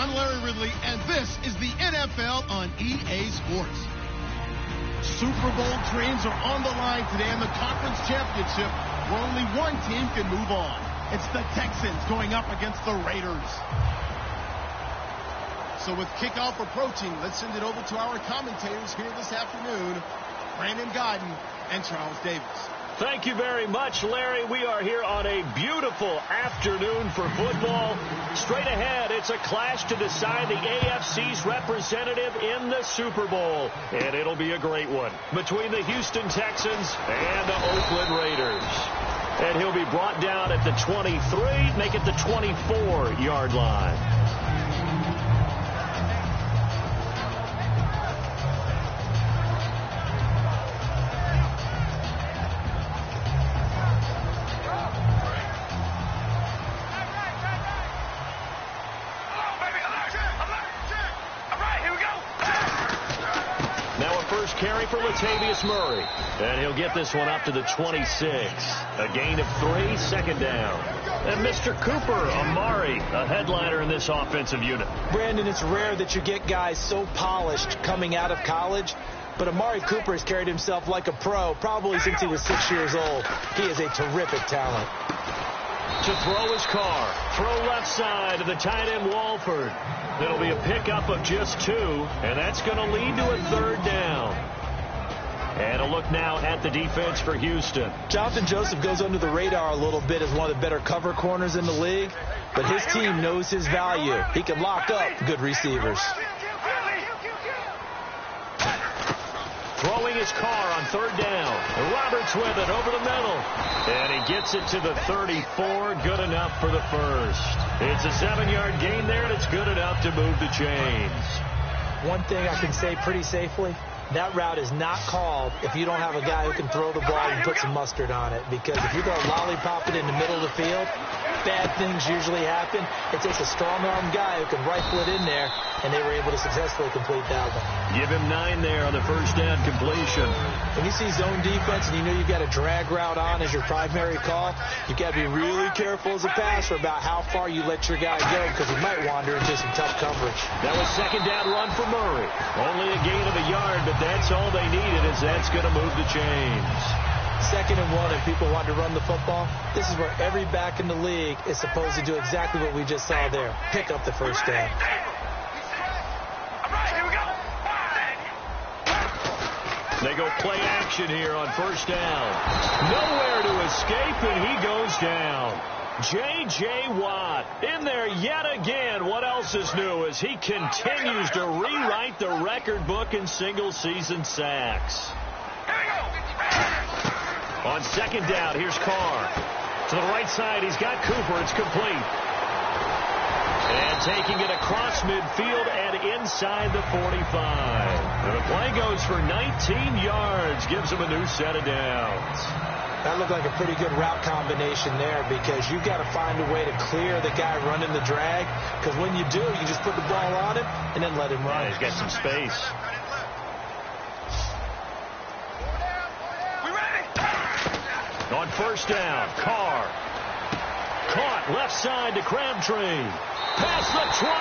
I'm Larry Ridley, and this is the NFL on EA Sports. Super Bowl dreams are on the line today in the conference championship, where only one team can move on. It's the Texans going up against the Raiders. So with kickoff approaching, let's send it over to our commentators here this afternoon, Brandon Godden and Charles Davis. Thank you very much, Larry. We are here on a beautiful afternoon for football. Straight ahead, it's a clash to decide the AFC's representative in the Super Bowl. And it'll be a great one between the Houston Texans and the Oakland Raiders. And he'll be brought down at the 23, make it the 24-yard line. Carry for Latavius Murray. And he'll get this one up to the 26. A gain of 3, second down. And Mr. Cooper, Amari, a headliner in this offensive unit. Brandon, it's rare that you get guys so polished coming out of college. But Amari Cooper has carried himself like a pro probably since he was 6 years old. He is a terrific talent. To throw his car. Throw left side to the tight end Walford. It'll be a pickup of just 2, and that's going to lead to a third down. And a look now at the defense for Houston. Jonathan Joseph goes under the radar a little bit as one of the better cover corners in the league, but his team knows his value. He can lock up good receivers. Throwing his car on third down. Roberts with it over the middle. And he gets it to the 34. Good enough for the first. It's a 7-yard gain there, and it's good enough to move the chains. One thing I can say pretty safely, that route is not called if you don't have a guy who can throw the ball and put some mustard on it. Because if you go lollipop it in the middle of the field, bad things usually happen. It takes a strong-arm guy who can rifle it in there, and they were able to successfully complete that one. Give him 9 there on the first down completion. When you see zone defense and you know you've got a drag route on as your primary call, you've got to be really careful as a passer about how far you let your guy go because he might wander into some tough coverage. That was second down run for Murray. Only a gain of a yard, but that's all they needed, as that's going to move the chains. 2nd and 1, if people want to run the football, this is where every back in the league is supposed to do exactly what we just saw there. Pick up the first down. They go play action here on first down. Nowhere to escape, and he goes down. J.J. Watt in there yet again. What else is new as he continues to rewrite the record book in single-season sacks. On second down, here's Carr. To the right side, he's got Cooper. It's complete. And taking it across midfield and inside the 45. And the play goes for 19 yards. Gives him a new set of downs. That looked like a pretty good route combination there because you've got to find a way to clear the guy running the drag. Because when you do, you just put the ball on him and then let him run. Yeah, he's got some space. On first down, Carr. Caught left side to Crabtree. Past the 20.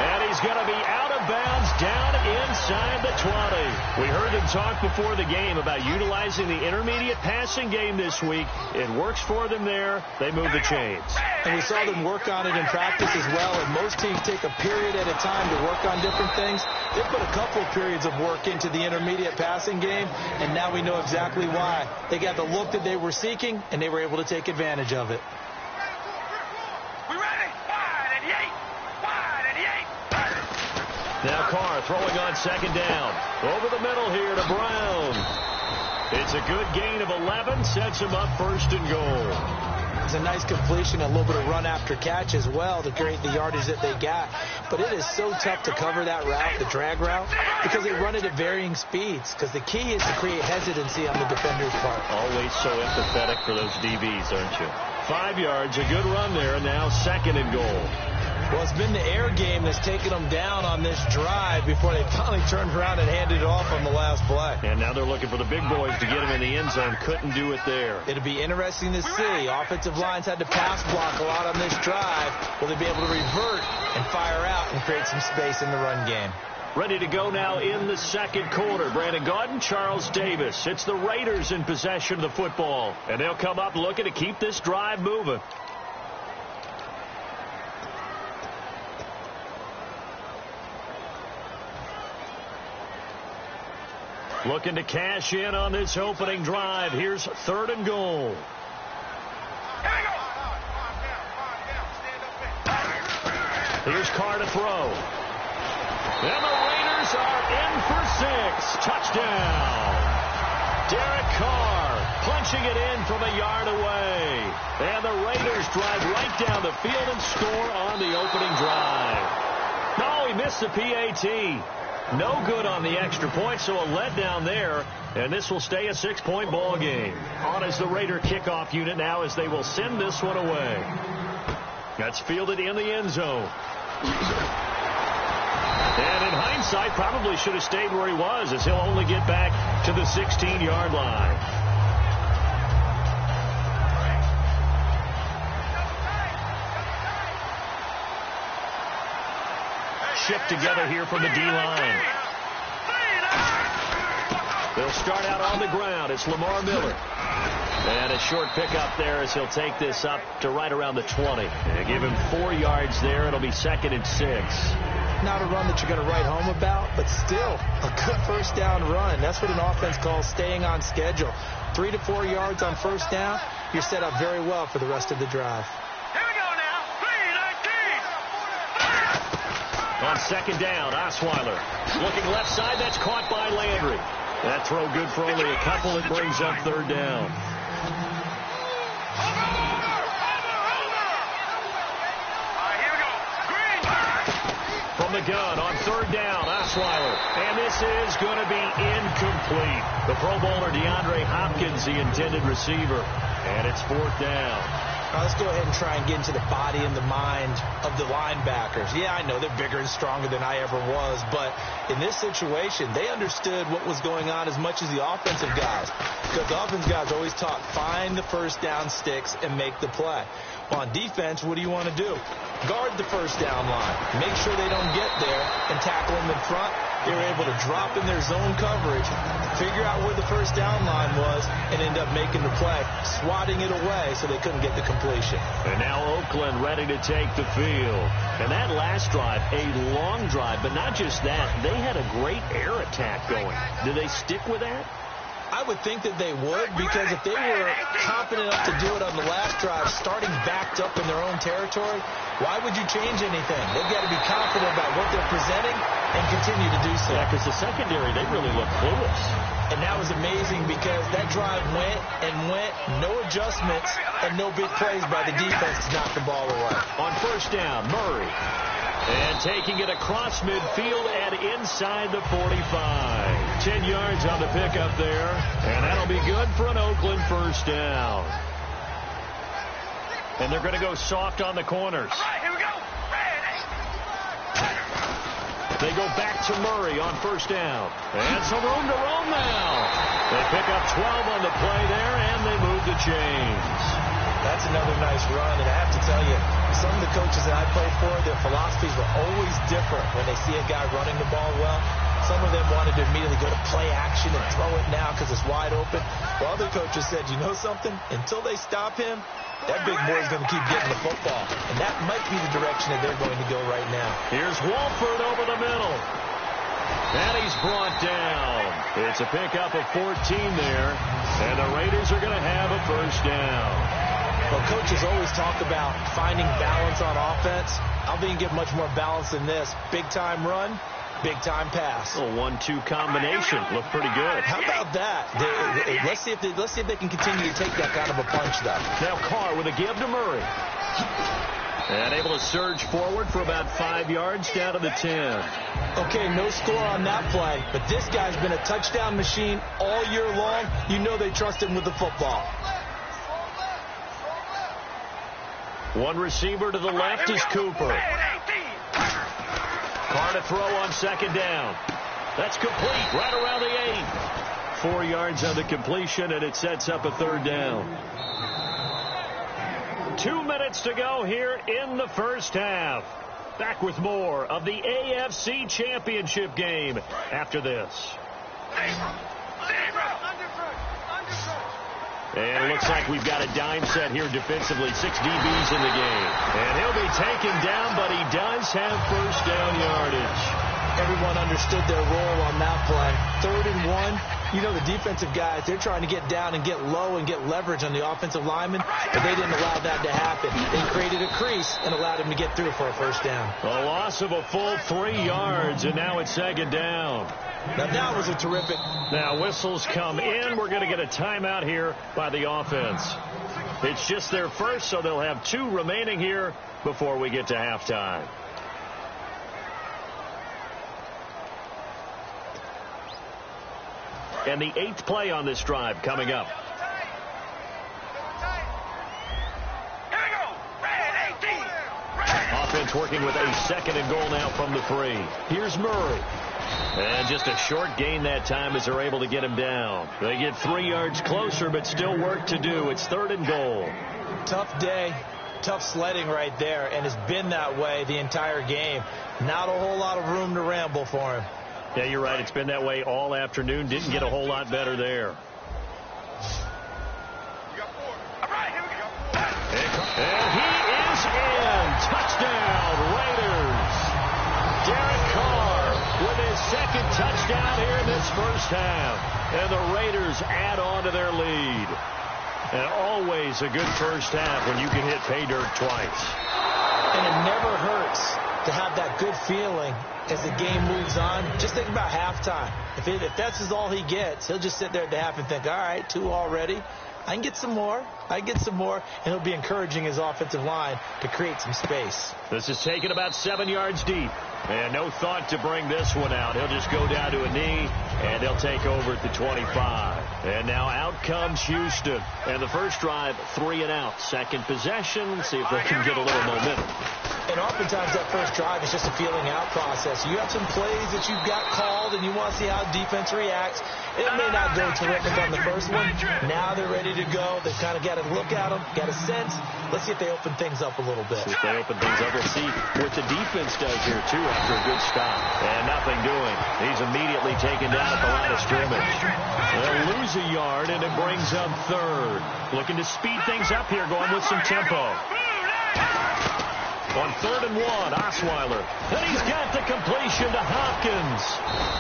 And he's going to be out of bounds down inside the 20. We heard them talk before the game about utilizing the intermediate passing game this week. It works for them there. They move the chains. And we saw them work on it in practice as well. And most teams take a period at a time to work on different things. They put a couple of periods of work into the intermediate passing game. And now we know exactly why. They got the look that they were seeking, and they were able to take advantage of it. Now Carr throwing on second down. Over the middle here to Brown. It's a good gain of 11. Sets him up first and goal. It's a nice completion, a little bit of run after catch as well to create the yardage that they got. But it is so tough to cover that route, the drag route, because they run it at varying speeds. Because the key is to create hesitancy on the defender's part. Always so empathetic for those DBs, aren't you? 5 yards, a good run there, and now second and goal. Well, it's been the air game that's taken them down on this drive before they finally turned around and handed it off on the last play. And now they're looking for the big boys to get him in the end zone. Couldn't do it there. It'll be interesting to see. Offensive lines had to pass block a lot on this drive. Will they be able to revert and fire out and create some space in the run game? Ready to go now in the second quarter. Brandon Gaudin, Charles Davis. It's the Raiders in possession of the football. And they'll come up looking to keep this drive moving. Looking to cash in on this opening drive. Here's 3rd and goal. Here's Carr to throw. And the Raiders are in for 6. Touchdown. Derek Carr punching it in from a yard away. And the Raiders drive right down the field and score on the opening drive. No, he missed the PAT. No good on the extra point, so a letdown there. And this will stay a 6-point ball game. On as the Raider kickoff unit now as they will send this one away. That's fielded in the end zone. And in hindsight, probably should have stayed where he was, as he'll only get back to the 16-yard line. Shift together here from the D-line. They'll start out on the ground. It's Lamar Miller. And a short pickup there as he'll take this up to right around the 20. And give him 4 yards there. It'll be 2nd and 6. Not a run that you're going to write home about, but still a good first down run. That's what an offense calls staying on schedule. 3 to 4 yards on first down. You're set up very well for the rest of the drive. On 2nd down, Osweiler looking left side. That's caught by Landry. That throw good for only a couple. It brings up 3rd down. From the gun on 3rd down, Osweiler. And this is going to be incomplete. The Pro Bowler DeAndre Hopkins, the intended receiver. And it's 4th down. Let's go ahead and try and get into the body and the mind of the linebackers. Yeah, I know they're bigger and stronger than I ever was, but in this situation, they understood what was going on as much as the offensive guys. Because the offensive guys always taught, find the first down sticks and make the play. Well, on defense, what do you want to do? Guard the first down line. Make sure they don't get there and tackle them in front. They were able to drop in their zone coverage, figure out where the first down line was, and end up making the play, swatting it away so they couldn't get the completion. And now Oakland ready to take the field. And that last drive, a long drive, but not just that. They had a great air attack going. Did they stick with that? I would think that they would, because if they were confident enough to do it on the last drive, starting backed up in their own territory, why would you change anything? They've got to be confident about what they're presenting and continue to do so. Yeah, because the secondary, they really look clueless. And that was amazing because that drive went and went, no adjustments, and no big plays by the defense to knock the ball away. On 1st down, Murray. And taking it across midfield and inside the 45. 10 yards on the pickup there. And that'll be good for an Oakland first down. And they're going to go soft on the corners. All right, here we go. They go back to Murray on 1st down. And some room to roam now. They pick up 12 on the play there, and they move the chains. That's another nice run, and I have to tell you, some of the coaches that I played for, their philosophies were always different when they see a guy running the ball well. Some of them wanted to immediately go to play action and throw it now because it's wide open. While other coaches said, you know something? Until they stop him, that big boy's going to keep getting the football. And that might be the direction that they're going to go right now. Here's Wolford over the middle. And he's brought down. It's a pickup of 14 there. And the Raiders are going to have a first down. Well, coaches always talk about finding balance on offense. I don't think you can get much more balance than this. Big-time run, big-time pass. A 1-2 combination. Looked pretty good. How about that? Let's see if they can continue to take that kind of a punch, though. Now Carr with a give to Murray. And able to surge forward for about 5 yards down to the 10. Okay, no score on that play, but this guy's been a touchdown machine all year long. You know they trust him with the football. One receiver to the left is Cooper. to throw on second down. That's complete right around the 8. 4 yards on the completion, and it sets up a third down. 2 minutes to go here in the first half. Back with more of the AFC Championship game after this. And it looks like we've got a dime set here defensively. 6 DBs in the game. And he'll be taken down, but he does have first down yardage. Everyone understood their role on that play. 3rd and 1. You know, the defensive guys, they're trying to get down and get low and get leverage on the offensive lineman, but they didn't allow that to happen. They created a crease and allowed him to get through for a first down. A loss of a full 3 yards, and now it's second down. Now, that was a terrific. Now, whistles come in. We're going to get a timeout here by the offense. It's just their first, so they'll have 2 remaining here before we get to halftime. And the 8th play on this drive coming up. Offense working with a 2nd and goal now from the 3. Here's Murray. And just a short gain that time as they're able to get him down. They get 3 yards closer, but still work to do. It's 3rd and goal. Tough day. Tough sledding right there, and it's been that way the entire game. Not a whole lot of room to ramble for him. Yeah, you're right. It's been that way all afternoon. Didn't get a whole lot better there. And he is in. Touchdown, Raiders. Derek Carr with his 2nd touchdown here in this first half. And the Raiders add on to their lead. And always a good first half when you can hit pay dirt twice. And it never hurts to have that good feeling as the game moves on. Just think about halftime. If that's all he gets, he'll just sit there at the half and think, all right, 2 already. I can get some more. And he'll be encouraging his offensive line to create some space. This is taken about 7 yards deep. And no thought to bring this one out. He'll just go down to a knee, and they'll take over at the 25. And now out comes Houston. And the first drive, 3 and out. Second possession. See if they can get a little momentum. And oftentimes that first drive is just a feeling out process. You have some plays that you've got called, and you want to see how defense reacts. It may not go terrific on the first one. Now they're ready to go. They've kind of got to look at them, got a sense. Let's see if they open things up a little bit. See if they open things up. We'll see what the defense does here, too, after a good stop. And nothing doing. He's immediately taken down at the line of scrimmage. They'll lose a yard, and it brings up 3rd. Looking to speed things up here, going with some tempo. On 3rd and 1, Osweiler. And he's got the completion to Hopkins.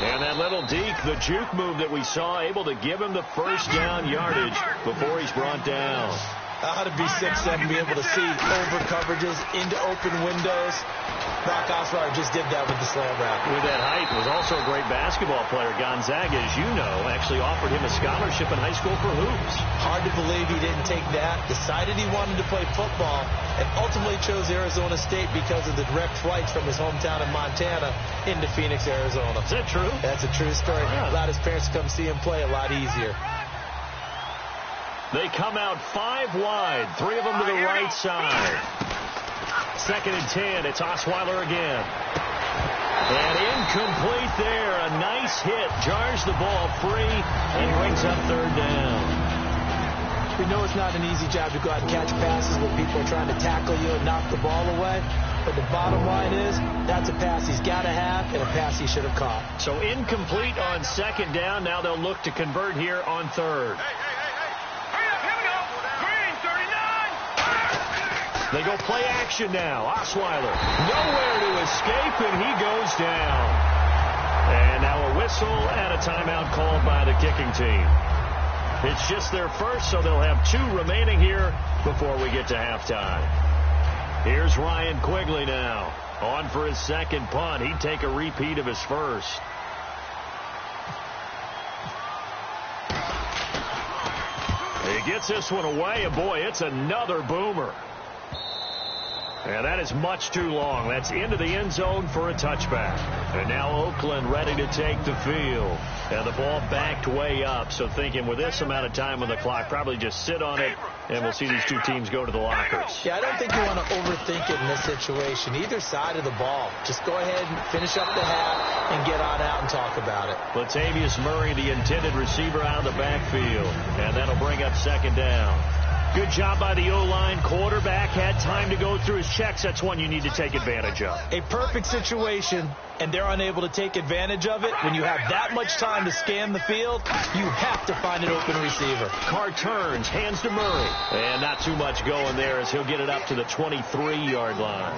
And that little deke, the juke move that we saw, able to give him the first down yardage before he's brought down. How to be 6'7", be able to see over coverages into open windows. Brock Osweiler just did that with the slam route. With that height, was also a great basketball player. Gonzaga, as you know, actually offered him a scholarship in high school for hoops. Hard to believe he didn't take that. Decided he wanted to play football, and ultimately chose Arizona State because of the direct flights from his hometown in Montana into Phoenix, Arizona. Is that true? That's a true story. Yeah. Allowed his parents to come see him play a lot easier. They come out 5 wide, 3 of them to the right side. 2nd and 10, it's Osweiler again. And incomplete there. A nice hit. Jars the ball free and brings up 3rd down. We know it's not an easy job to go out and catch passes when people are trying to tackle you and knock the ball away. But the bottom line is, that's a pass he's got to have and a pass he should have caught. So incomplete on 2nd down. Now they'll look to convert here on 3rd. They go play action now. Osweiler nowhere to escape, and he goes down. And now a whistle and a timeout called by the kicking team. It's just their first, so they'll have 2 remaining here before we get to halftime. Here's Ryan Quigley now. On for his 2nd punt. He'd take a repeat of his first. He gets this one away, and boy, it's another boomer. And that is much too long. That's into the end zone for a touchback. And now Oakland ready to take the field. And the ball backed way up. So thinking with this amount of time on the clock, probably just sit on it, and we'll see these two teams go to the lockers. Yeah, I don't think you want to overthink it in this situation. Either side of the ball. Just go ahead and finish up the half and get on out and talk about it. Latavius Murray, the intended receiver, out of the backfield. And that'll bring up second down. Good job by the O-line. Quarterback had time to go through his checks. That's one you need to take advantage of. A perfect situation, and they're unable to take advantage of it. When you have that much time to scan the field, you have to find an open receiver. Carr turns, hands to Murray. And not too much going there as he'll get it up to the 23-yard line.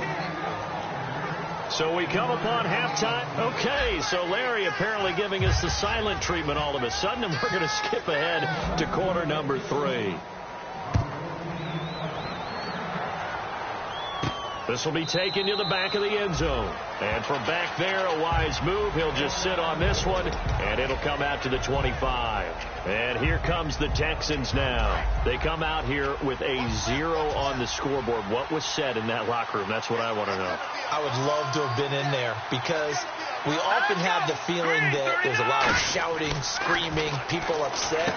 So we come upon halftime. Okay, so Larry apparently giving us the silent treatment all of a sudden, and we're going to skip ahead to quarter number 3. This will be taken to the back of the end zone. And from back there, a wise move. He'll just sit on this one, and it'll come out to the 25. And here comes the Texans now. They come out here with a 0 on the scoreboard. What was said in that locker room? That's what I want to know. I would love to have been in there because we often have the feeling that there's a lot of shouting, screaming, people upset.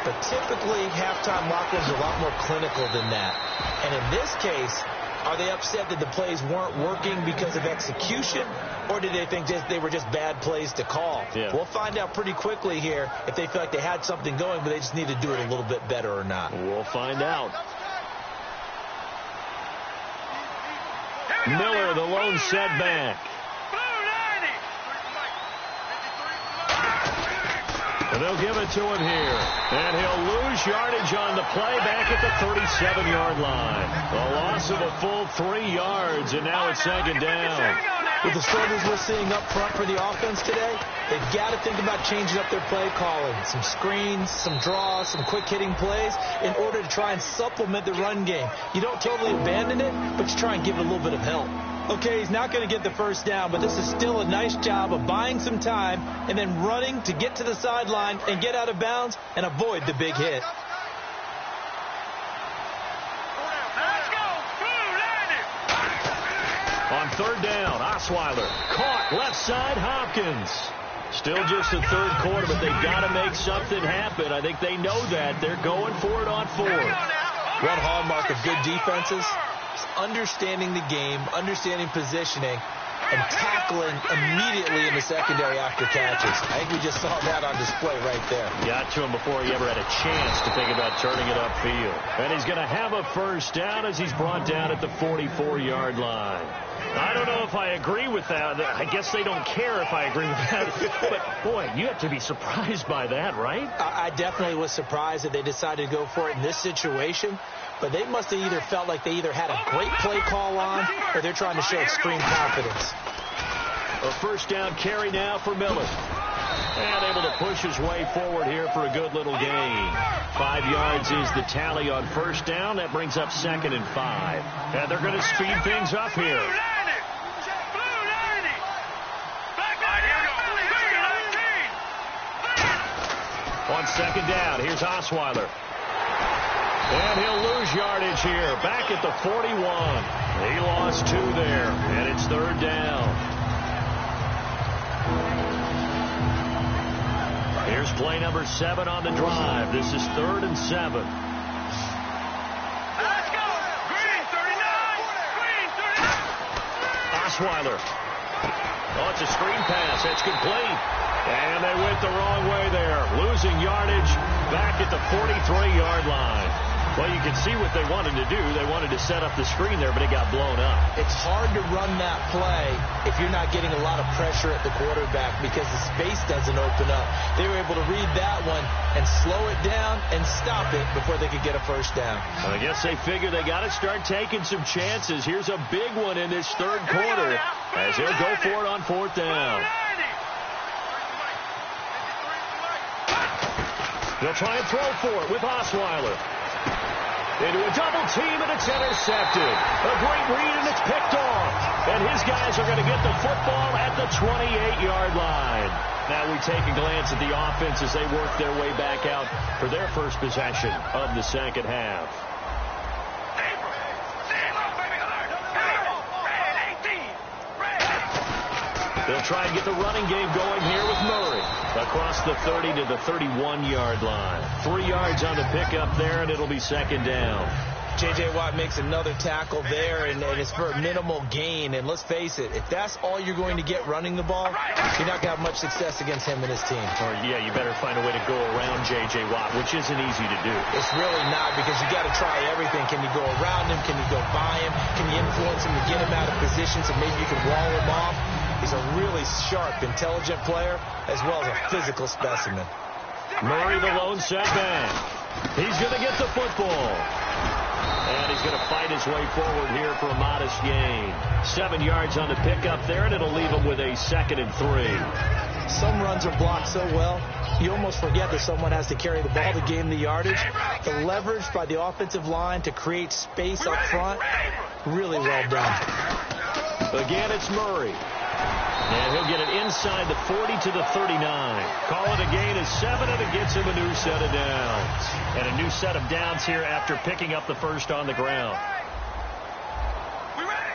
But typically, halftime locker rooms are a lot more clinical than that. And in this case, are they upset that the plays weren't working because of execution, or did they think they were just bad plays to call? Yeah. We'll find out pretty quickly here if they feel like they had something going, but they just need to do it a little bit better or not. We'll find out. Miller, the lone setback. And they'll give it to him here. And he'll lose yardage on the play back at the 37-yard line. A loss of a full 3 yards, and now it's second down. With the struggles we're seeing up front for the offense today, they've got to think about changing up their play calling. Some screens, some draws, some quick-hitting plays in order to try and supplement the run game. You don't totally abandon it, but you try and give it a little bit of help. Okay, he's not going to get the first down, but this is still a nice job of buying some time and then running to get to the sideline and get out of bounds and avoid the big hit. On third down, Osweiler caught left side, Hopkins. Still just the third quarter, but they've got to make something happen. I think they know that. They're going for it on fourth. One hallmark of good defenses is understanding the game, understanding positioning, and tackling immediately in the secondary after catches. I think we just saw that on display right there. Got to him before he ever had a chance to think about turning it upfield. And he's going to have a first down as he's brought down at the 44-yard line. I don't know if I agree with that. I guess they don't care if I agree with that. But, boy, you have to be surprised by that, right? I definitely was surprised that they decided to go for it in this situation. But they must have either felt like they either had a great play call on or they're trying to show extreme confidence. A first down carry now for Miller. And able to push his way forward here for a good little gain. 5 yards is the tally on first down. That brings up second and 5. And they're going to speed things up here. On second down, here's Osweiler. And he'll lose yardage here. Back at the 41. He lost 2 there. And it's third down. Here's play number 7 on the drive. This is 3rd and 7. Let's go. Green 39. Green 39. Osweiler. Oh, it's a screen pass. It's complete. And they went the wrong way there. Losing yardage back at the 43-yard line. Well, you can see what they wanted to do. They wanted to set up the screen there, but it got blown up. It's hard to run that play if you're not getting a lot of pressure at the quarterback because the space doesn't open up. They were able to read that one and slow it down and stop it before they could get a first down. Well, I guess they figure they got to start taking some chances. Here's a big one in this third quarter as he'll go for it on fourth down. They'll try and throw for it with Osweiler. Into a double team, and it's intercepted. A great read, and it's picked off. And his guys are going to get the football at the 28-yard line. Now we take a glance at the offense as they work their way back out for their first possession of the second half. They'll try and get the running game going here with Murray. Across the 30 to the 31-yard line. 3 yards on the pickup there, and it'll be second down. J.J. Watt makes another tackle there, and it's for a minimal gain. And let's face it, if that's all you're going to get running the ball, you're not going to have much success against him and his team. Or, yeah, you better find a way to go around J.J. Watt, which isn't easy to do. It's really not, because you got to try everything. Can you go around him? Can you go by him? Can you influence him to get him out of position so maybe you can wall him off? He's a really sharp, intelligent player, as well as a physical specimen. Murray, the lone setback. He's going to get the football. And he's going to fight his way forward here for a modest gain. 7 yards on the pickup there, and it'll leave him with a 2nd and 3. Some runs are blocked so well, you almost forget that someone has to carry the ball to gain the yardage. The leverage by the offensive line to create space up front, really well done. Again, it's Murray. And he'll get it inside the 40 to the 39. Call it a gain of 7, and it gets him a new set of downs. And a new set of downs here after picking up the first on the ground.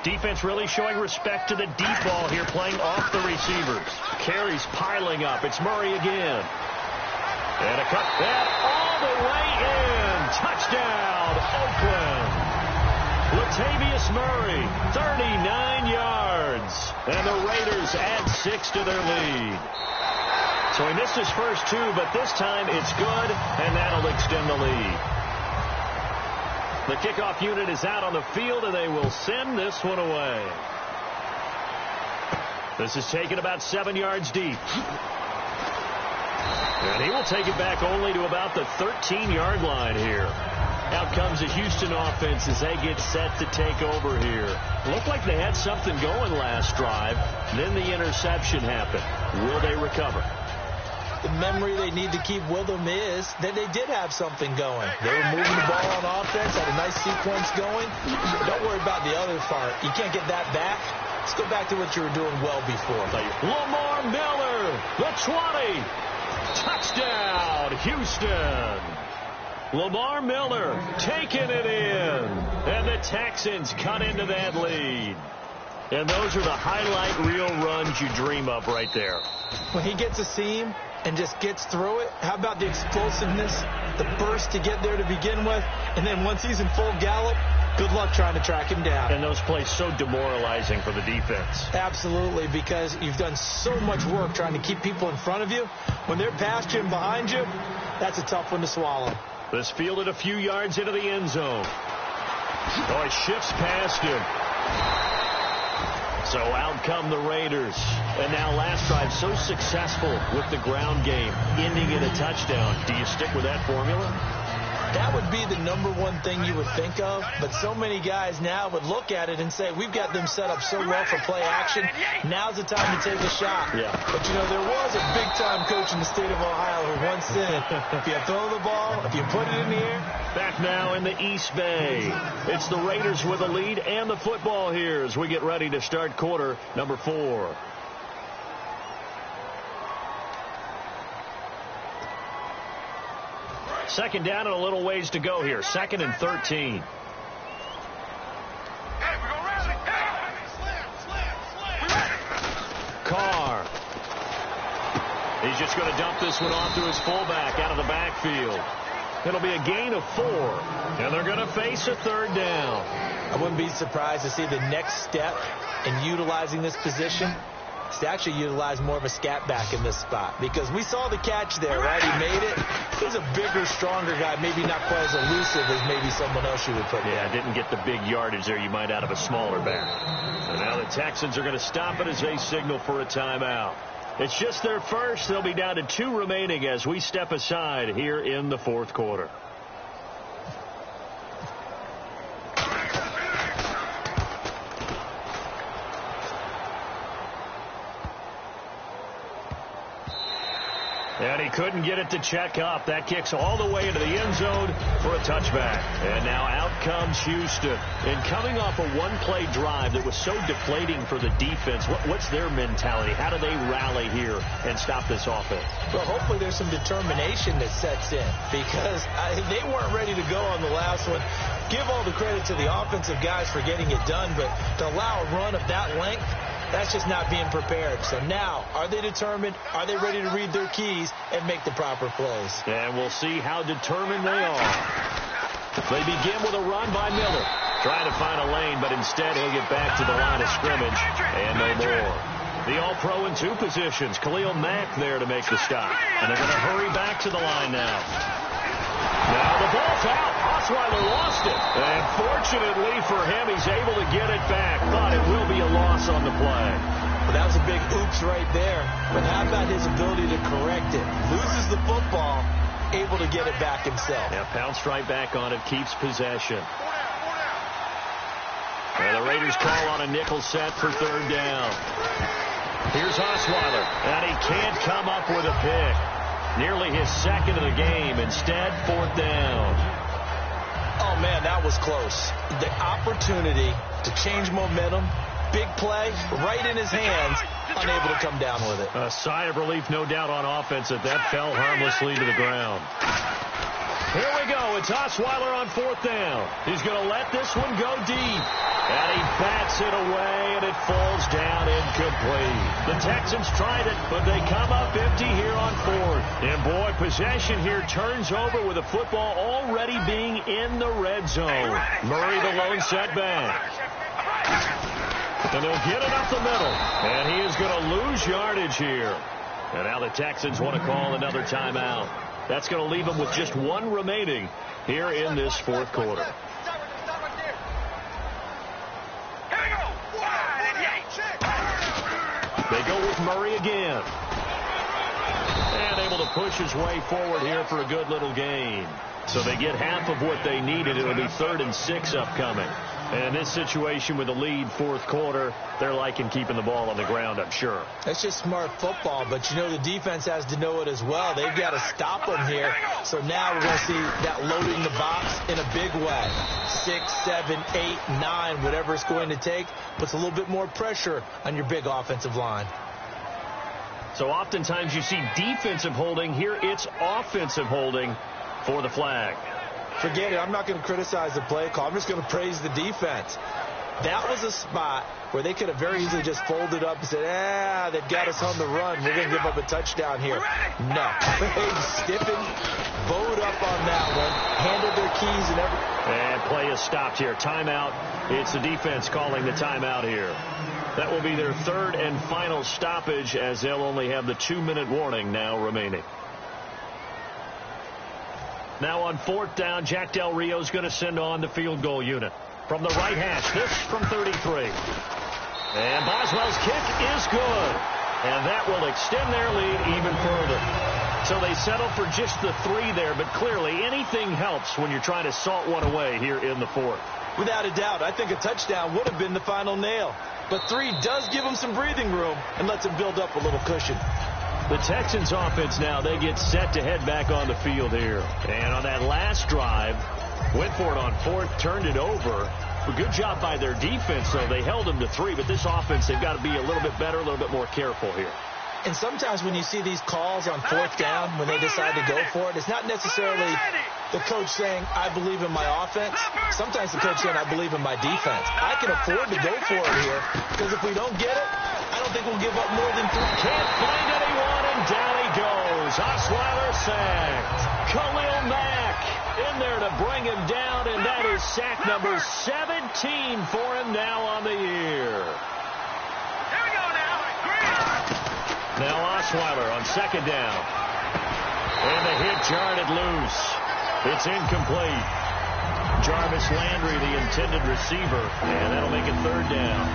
Defense really showing respect to the deep ball here, playing off the receivers. Carries piling up. It's Murray again. And a cut that all the way in. Touchdown, Oakland. Latavius Murray, 39 yards. And the Raiders add 6 to their lead. So he missed his first 2, but this time it's good, and that'll extend the lead. The kickoff unit is out on the field, and they will send this one away. This is taken about 7 yards deep. And he will take it back only to about the 13-yard line here. Out comes the Houston offense as they get set to take over here. Looked like they had something going last drive. Then the interception happened. Will they recover? The memory they need to keep with them is that they did have something going. They were moving the ball on offense, had a nice sequence going. Don't worry about the other part. You can't get that back. Let's go back to what you were doing well before. Lamar Miller, the 20. Touchdown, Houston. Lamar Miller taking it in. And the Texans cut into that lead. And those are the highlight reel runs you dream of right there. When he gets a seam and just gets through it, how about the explosiveness, the burst to get there to begin with, and then once he's in full gallop, good luck trying to track him down. And those plays so demoralizing for the defense. Absolutely, because you've done so much work trying to keep people in front of you. When they're past you and behind you, that's a tough one to swallow. This fielded a few yards into the end zone. Oh, it shifts past him. So out come the Raiders. And now last drive so successful with the ground game, ending in a touchdown. Do you stick with that formula? That would be the number one thing you would think of, but so many guys now would look at it and say, we've got them set up so well for play action, now's the time to take a shot. Yeah. But, you know, there was a big-time coach in the state of Ohio who once said, if you throw the ball, if you put it in the air. Back now in the East Bay. It's the Raiders with a lead and the football here as we get ready to start quarter number 4. Second down and a little ways to go here. 2nd and 13. Carr. He's just going to dump this one off to his fullback out of the backfield. It'll be a gain of 4. And they're going to face a 3rd down. I wouldn't be surprised to see the next step in utilizing this position is to actually utilize more of a scat back in this spot, because we saw the catch there, right? He made it. He's a bigger, stronger guy, maybe not quite as elusive as maybe someone else you would put in. Yeah, didn't get the big yardage there you might out of a smaller back. And now the Texans are going to stop it as they signal for a timeout. It's just their first. They'll be down to 2 remaining as we step aside here in the 4th quarter. And he couldn't get it to check up. That kicks all the way into the end zone for a touchback. And now out comes Houston. And coming off a one-play drive that was so deflating for the defense, what's their mentality? How do they rally here and stop this offense? Well, hopefully there's some determination that sets in, because they weren't ready to go on the last one. Give all the credit to the offensive guys for getting it done, but to allow a run of that length, That's just not being prepared. So now, are they determined? Are they ready to read their keys and make the proper plays? And we'll see how determined they are. They begin with a run by Miller. Trying to find a lane, but instead he'll get back to the line of scrimmage. And no more. The All-Pro in 2 positions. Khalil Mack there to make the stop. And they're going to hurry back to the line now. Now the ball's out. Osweiler lost it. And fortunately for him, he's able to get it back. But it will be a loss on the play. Well, that was a big oops right there. But how about his ability to correct it? Loses the football, able to get it back himself. Yeah, pounced right back on it, keeps possession. And the Raiders call on a nickel set for 3rd down. Here's Osweiler, and he can't come up with a pick. Nearly his 2nd of the game. Instead, 4th down. Oh, man, that was close. The opportunity to change momentum, big play, right in his hands, unable to come down with it. A sigh of relief, no doubt, on offense that fell harmlessly to the ground. Here we go. It's Osweiler on 4th down. He's going to let this one go deep. And he bats it away, and it falls down incomplete. The Texans tried it, but they come up empty here on 4th. And, boy, possession here turns over with the football already being in the red zone. Murray the lone setback. And they'll get it up the middle. And he is going to lose yardage here. And now the Texans want to call another timeout. That's going to leave them with just 1 remaining here in this 4th quarter. They go with Murray again. And able to push his way forward here for a good little gain. So they get half of what they needed. It'll be 3rd and 6 upcoming. And in this situation with the lead 4th quarter, they're liking keeping the ball on the ground, I'm sure. That's just smart football, but you know the defense has to know it as well. They've got to stop them here. So now we're going to see that loading the box in a big way. 6, 7, 8, 9, whatever it's going to take, puts a little bit more pressure on your big offensive line. So oftentimes you see defensive holding. Here it's offensive holding for the flag. Forget it. I'm not going to criticize the play call. I'm just going to praise the defense. That was a spot where they could have very easily just folded up and said, they've got us on the run. We're going to give up a touchdown here. No. They stiffened, bowed up on that one, handled their keys and everything. And play is stopped here. Timeout. It's the defense calling the timeout here. That will be their 3rd and final stoppage, as they'll only have the 2-minute warning now remaining. Now on 4th down, Jack Del Rio's going to send on the field goal unit. From the right hash, this from 33. And Boswell's kick is good. And that will extend their lead even further. So they settle for just the 3 there, but clearly anything helps when you're trying to salt one away here in the 4th. Without a doubt, I think a touchdown would have been the final nail. But 3 does give them some breathing room and lets them build up a little cushion. The Texans offense now, they get set to head back on the field here. And on that last drive, went for it on 4th, turned it over. A good job by their defense, though. They held them to 3, but this offense, they've got to be a little bit better, a little bit more careful here. And sometimes when you see these calls on 4th down, when they decide to go for it, it's not necessarily the coach saying, I believe in my offense. Sometimes the coach saying, I believe in my defense. I can afford to go for it here, because if we don't get it, I don't think we'll give up more than 3. Can't find anyone, and down he goes. Osweiler sacked. Khalil Mack in there to bring him down, and that is sack number 17 for him now on the year. Here we go now. Now Osweiler on 2nd down. And the hit jarred it loose. It's incomplete. Jarvis Landry, the intended receiver, and that'll make it 3rd down.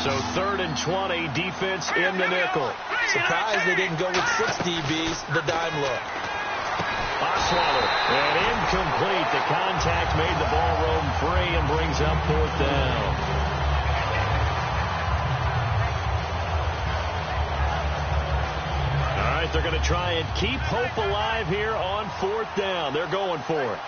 So 3rd and 20, defense in the nickel. Surprised they didn't go with 6 DBs, the dime look. Osweiler, and incomplete. The contact made the ball roam free and brings up 4th down. All right, they're going to try and keep hope alive here on 4th down. They're going for it.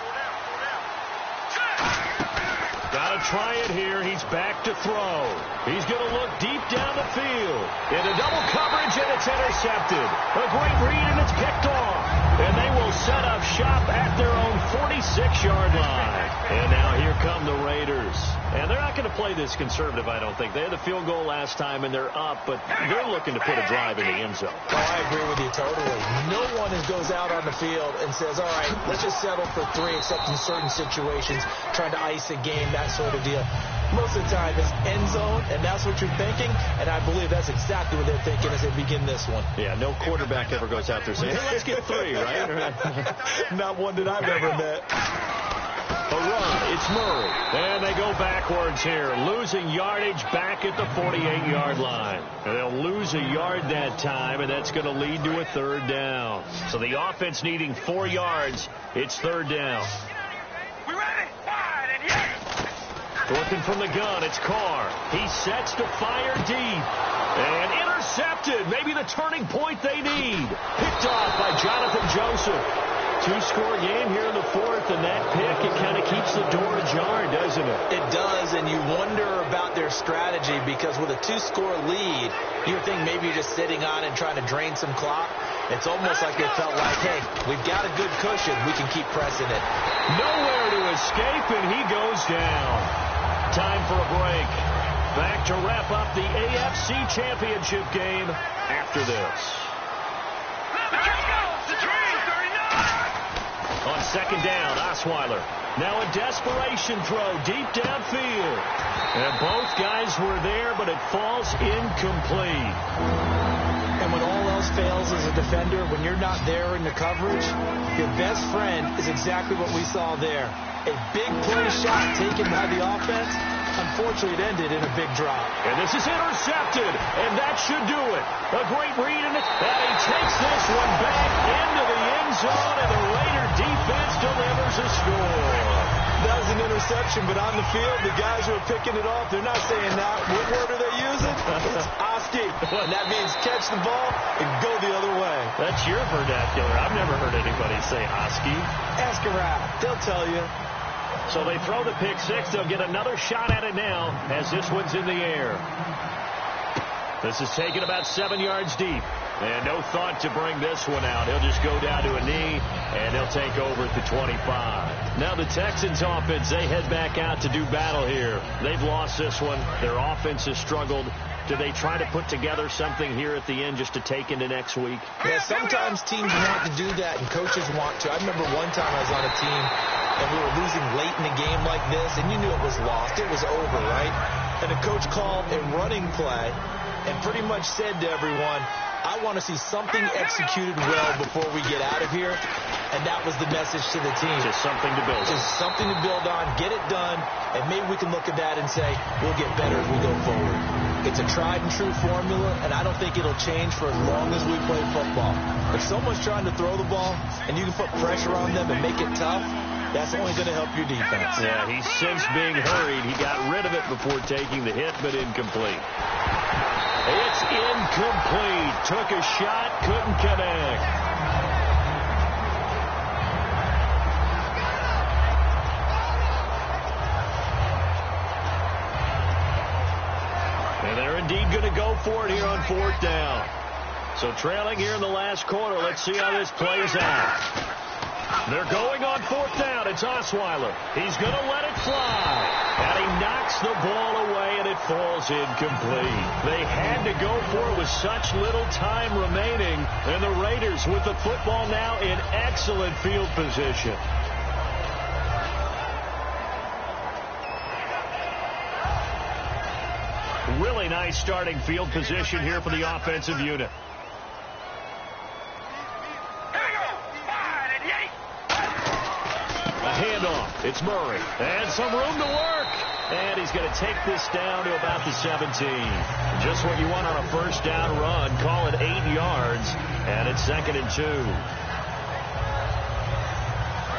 Got to try it here. He's back to throw. He's going to look deep down the field. Into double coverage, and it's intercepted. A great read, and it's picked off. And they will set up shop at their own 46-yard line. And now here come the Raiders. And they're not going to play this conservative, I don't think. They had the field goal last time, and they're up, but they're looking to put a drive in the end zone. Oh, I agree with you totally. No one goes out on the field and says, all right, let's just settle for 3, except in certain situations, trying to ice a game, that sort of deal. Most of the time, it's end zone, and that's what you're thinking, and I believe that's exactly what they're thinking as they begin this one. Yeah, no quarterback ever goes out there saying, hey, let's get 3, right? Not one that I've ever met. A run, it's Murray. And they go backwards here, losing yardage back at the 48-yard line. And they'll lose a yard that time, and that's going to lead to a 3rd down. So the offense needing 4 yards. It's 3rd down. We ready? Wide and yes. Looking from the gun, it's Carr. He sets to fire deep. And intercepted. Maybe the turning point they need. Picked off by Jonathan Joseph. 2-score game here in the 4th, and that pick, it kind of keeps the door ajar, doesn't it? It does, and you wonder about their strategy because with a 2-score lead, you think maybe you're just sitting on and trying to drain some clock. It's almost like they felt like, hey, we've got a good cushion. We can keep pressing it. Nowhere to escape, and he goes down. Time for a break. Back to wrap up the AFC Championship game after this. Let's go. The dream. 39. On 2nd down, Osweiler. Now a desperation throw deep downfield. And both guys were there, but it falls incomplete. And when all else fails as a defender, when you're not there in the coverage, your best friend is exactly what we saw there. A big play shot taken by the offense. Unfortunately, it ended in a big drop. And this is intercepted, and that should do it. A great read, and he takes this one back into the end zone, and the Raider defense delivers a score. That was an interception, but on the field, the guys who are picking it off, they're not saying that. What word are they using? It's Oski. And that means catch the ball and go the other way. That's your vernacular. I've never heard anybody say Oski. Ask around. They'll tell you. So they throw the pick 6. They'll get another shot at it now as this one's in the air. This is taken about 7 yards deep. And no thought to bring this one out. He'll just go down to a knee, and he'll take over at the 25. Now the Texans offense, they head back out to do battle here. They've lost this one. Their offense has struggled. Do they try to put together something here at the end just to take into next week? Yeah, sometimes teams want to do that, and coaches want to. I remember one time I was on a team, and we were losing late in the game like this, and you knew it was lost. It was over, right? And the coach called a running play and pretty much said to everyone, I want to see something executed well before we get out of here. And that was the message to the team. Just something to build on. Just something to build on, get it done, and maybe we can look at that and say, we'll get better as we go forward. It's a tried and true formula, and I don't think it'll change for as long as we play football. If someone's trying to throw the ball and you can put pressure on them and make it tough, that's only going to help your defense. Yeah, he's since being hurried. He got rid of it before taking the hit, but incomplete. It's incomplete. Took a shot, couldn't connect. And they're indeed going to go for it here on 4th down. So trailing here in the last quarter. Let's see how this plays out. They're going on 4th down. It's Osweiler. He's going to let it fly. And he knocks the ball away, and it falls incomplete. They had to go for it with such little time remaining. And the Raiders with the football now in excellent field position. Really nice starting field position here for the offensive unit. Handoff. It's Murray. And some room to work. And he's going to take this down to about the 17. Just what you want on a first down run. Call it 8 yards. And it's 2nd and 2.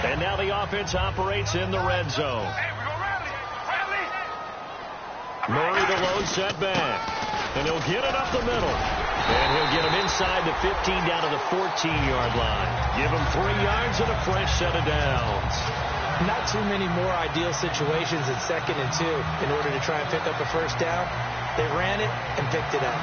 And now the offense operates in the red zone. Murray the lone setback. And he'll get it up the middle. And he'll get him inside the 15 down to the 14-yard line. Give him 3 yards and a fresh set of downs. Not too many more ideal situations at 2nd and 2 in order to try and pick up a first down. They ran it and picked it up.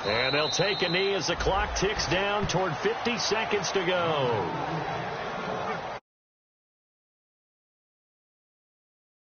And they'll take a knee as the clock ticks down toward 50 seconds to go.